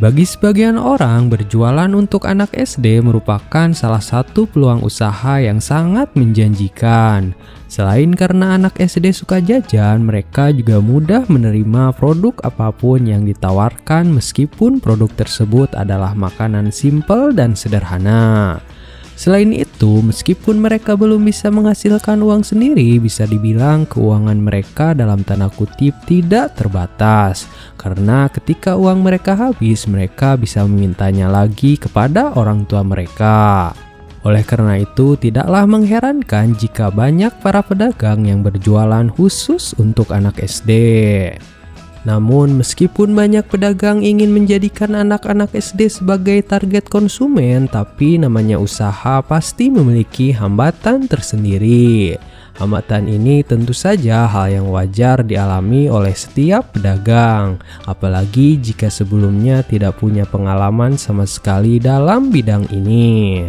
Bagi sebagian orang, berjualan untuk anak SD merupakan salah satu peluang usaha yang sangat menjanjikan. Selain karena anak SD suka jajan, mereka juga mudah menerima produk apapun yang ditawarkan meskipun produk tersebut adalah makanan simpel dan sederhana. Selain itu, meskipun mereka belum bisa menghasilkan uang sendiri, bisa dibilang keuangan mereka dalam tanda kutip tidak terbatas. Karena ketika uang mereka habis, mereka bisa memintanya lagi kepada orang tua mereka. Oleh karena itu, tidaklah mengherankan jika banyak para pedagang yang berjualan khusus untuk anak SD. Namun, meskipun banyak pedagang ingin menjadikan anak-anak SD sebagai target konsumen, tapi namanya usaha pasti memiliki hambatan tersendiri. Hambatan ini tentu saja hal yang wajar dialami oleh setiap pedagang, apalagi jika sebelumnya tidak punya pengalaman sama sekali dalam bidang ini.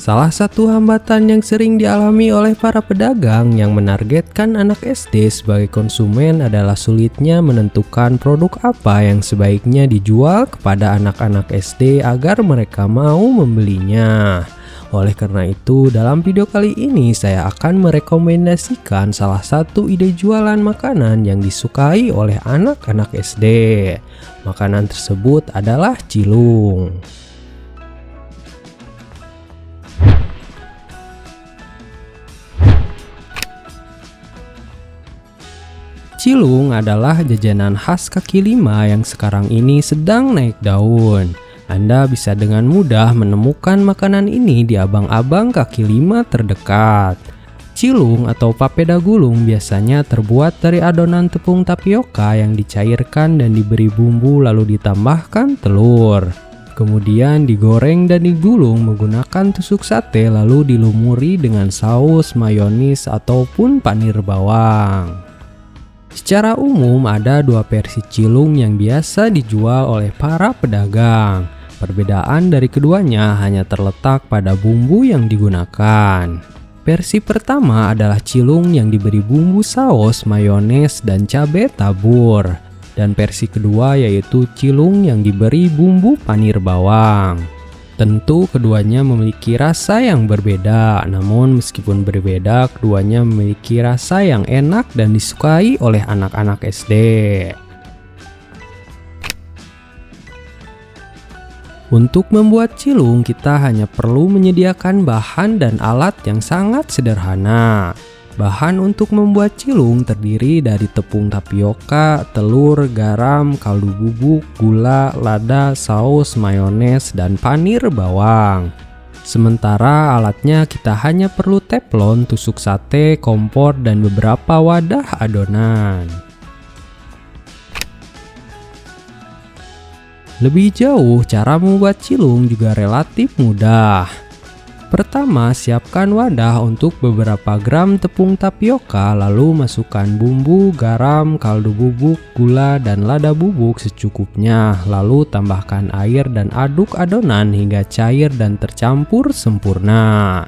Salah satu hambatan yang sering dialami oleh para pedagang yang menargetkan anak SD sebagai konsumen adalah sulitnya menentukan produk apa yang sebaiknya dijual kepada anak-anak SD agar mereka mau membelinya. Oleh karena itu, dalam video kali ini saya akan merekomendasikan salah satu ide jualan makanan yang disukai oleh anak-anak SD. Makanan tersebut adalah cilung. Cilung adalah jajanan khas kaki lima yang sekarang ini sedang naik daun. Anda bisa dengan mudah menemukan makanan ini di abang-abang kaki lima terdekat. Cilung atau papeda gulung biasanya terbuat dari adonan tepung tapioka yang dicairkan dan diberi bumbu lalu ditambahkan telur. Kemudian digoreng dan digulung menggunakan tusuk sate lalu dilumuri dengan saus, mayonis, ataupun panir bawang. Secara umum ada dua versi cilung yang biasa dijual oleh para pedagang. Perbedaan dari keduanya hanya terletak pada bumbu yang digunakan. Versi pertama adalah cilung yang diberi bumbu saus, mayones, dan cabai tabur. Dan versi kedua yaitu cilung yang diberi bumbu panir bawang. Tentu keduanya memiliki rasa yang berbeda, namun meskipun berbeda, keduanya memiliki rasa yang enak dan disukai oleh anak-anak SD. Untuk membuat cilung, kita hanya perlu menyediakan bahan dan alat yang sangat sederhana. Bahan untuk membuat cilung terdiri dari tepung tapioka, telur, garam, kaldu bubuk, gula, lada, saus, mayones, dan panir bawang. Sementara alatnya kita hanya perlu teflon, tusuk sate, kompor, dan beberapa wadah adonan. Lebih jauh, cara membuat cilung juga relatif mudah. Pertama, siapkan wadah untuk beberapa gram tepung tapioka, lalu masukkan bumbu, garam, kaldu bubuk, gula, dan lada bubuk secukupnya. Lalu tambahkan air dan aduk adonan hingga cair dan tercampur sempurna.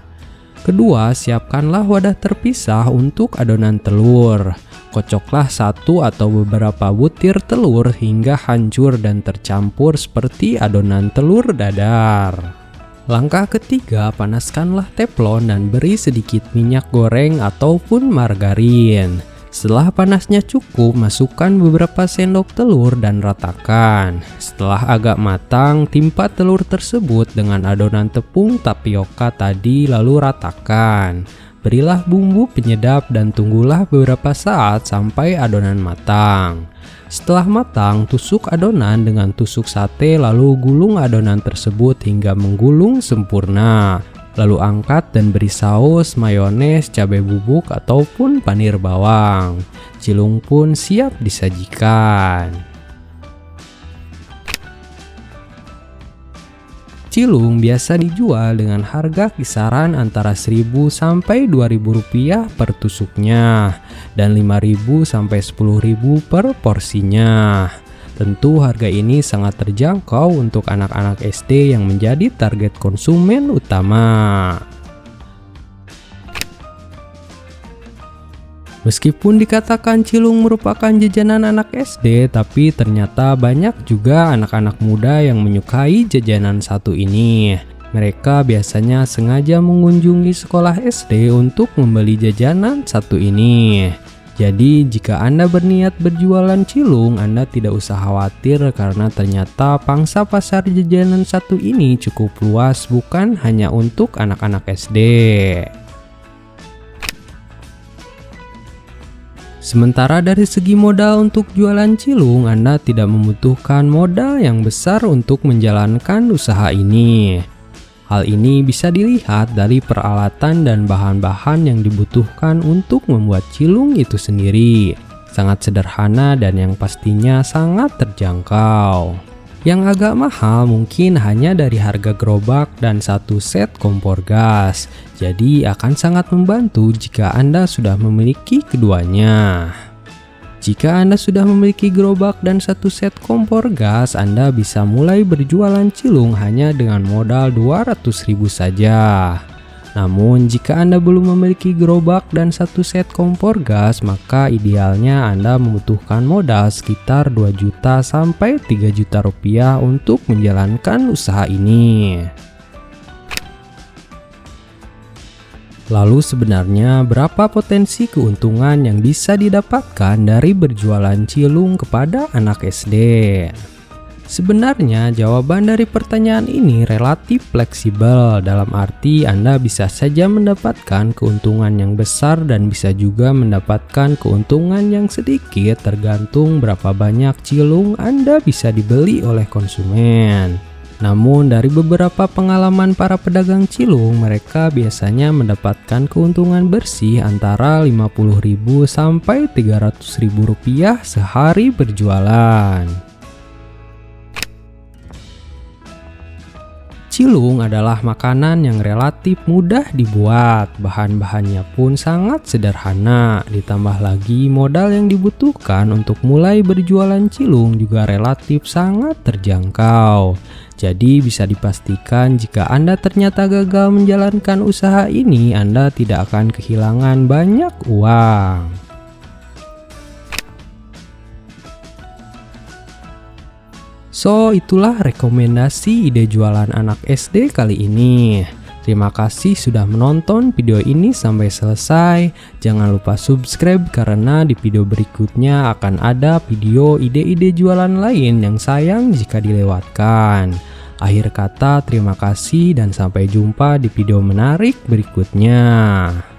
Kedua, siapkanlah wadah terpisah untuk adonan telur. Kocoklah satu atau beberapa butir telur hingga hancur dan tercampur seperti adonan telur dadar. Langkah ketiga, panaskanlah teflon dan beri sedikit minyak goreng ataupun margarin. Setelah panasnya cukup, masukkan beberapa sendok telur dan ratakan. Setelah agak matang, timpa telur tersebut dengan adonan tepung tapioka tadi lalu ratakan. Berilah bumbu penyedap dan tunggulah beberapa saat sampai adonan matang. Setelah matang, tusuk adonan dengan tusuk sate lalu gulung adonan tersebut hingga menggulung sempurna. Lalu angkat dan beri saus, mayones, cabai bubuk, ataupun panir bawang. Cilung pun siap disajikan. Cilung biasa dijual dengan harga kisaran antara Rp1.000 sampai Rp2.000 per tusuknya dan Rp5.000 sampai Rp10.000 per porsinya. Tentu harga ini sangat terjangkau untuk anak-anak SD yang menjadi target konsumen utama. Meskipun dikatakan cilung merupakan jajanan anak SD, tapi ternyata banyak juga anak-anak muda yang menyukai jajanan satu ini. Mereka biasanya sengaja mengunjungi sekolah SD untuk membeli jajanan satu ini. Jadi jika Anda berniat berjualan cilung, Anda tidak usah khawatir karena ternyata pangsa pasar jajanan satu ini cukup luas, bukan hanya untuk anak-anak SD. Sementara dari segi modal untuk jualan cilung, Anda tidak membutuhkan modal yang besar untuk menjalankan usaha ini. Hal ini bisa dilihat dari peralatan dan bahan-bahan yang dibutuhkan untuk membuat cilung itu sendiri. Sangat sederhana dan yang pastinya sangat terjangkau. Yang agak mahal mungkin hanya dari harga gerobak dan satu set kompor gas. Jadi akan sangat membantu jika Anda sudah memiliki keduanya. Jika Anda sudah memiliki gerobak dan satu set kompor gas, Anda bisa mulai berjualan cilung hanya dengan modal 200.000 saja. Namun jika Anda belum memiliki gerobak dan satu set kompor gas, maka idealnya Anda membutuhkan modal sekitar 2 juta sampai 3 juta rupiah untuk menjalankan usaha ini. Lalu sebenarnya berapa potensi keuntungan yang bisa didapatkan dari berjualan cilung kepada anak SD? Sebenarnya jawaban dari pertanyaan ini relatif fleksibel, dalam arti Anda bisa saja mendapatkan keuntungan yang besar dan bisa juga mendapatkan keuntungan yang sedikit, tergantung berapa banyak cilung Anda bisa dibeli oleh konsumen. Namun dari beberapa pengalaman para pedagang cilung, mereka biasanya mendapatkan keuntungan bersih antara 50.000 sampai 300.000 rupiah sehari berjualan. Cilung adalah makanan yang relatif mudah dibuat, bahan-bahannya pun sangat sederhana, ditambah lagi modal yang dibutuhkan untuk mulai berjualan cilung juga relatif sangat terjangkau. Jadi bisa dipastikan jika Anda ternyata gagal menjalankan usaha ini, Anda tidak akan kehilangan banyak uang. So, itulah rekomendasi ide jualan anak SD kali ini. Terima kasih sudah menonton video ini sampai selesai. Jangan lupa subscribe karena di video berikutnya akan ada video ide-ide jualan lain yang sayang jika dilewatkan. Akhir kata, terima kasih dan sampai jumpa di video menarik berikutnya.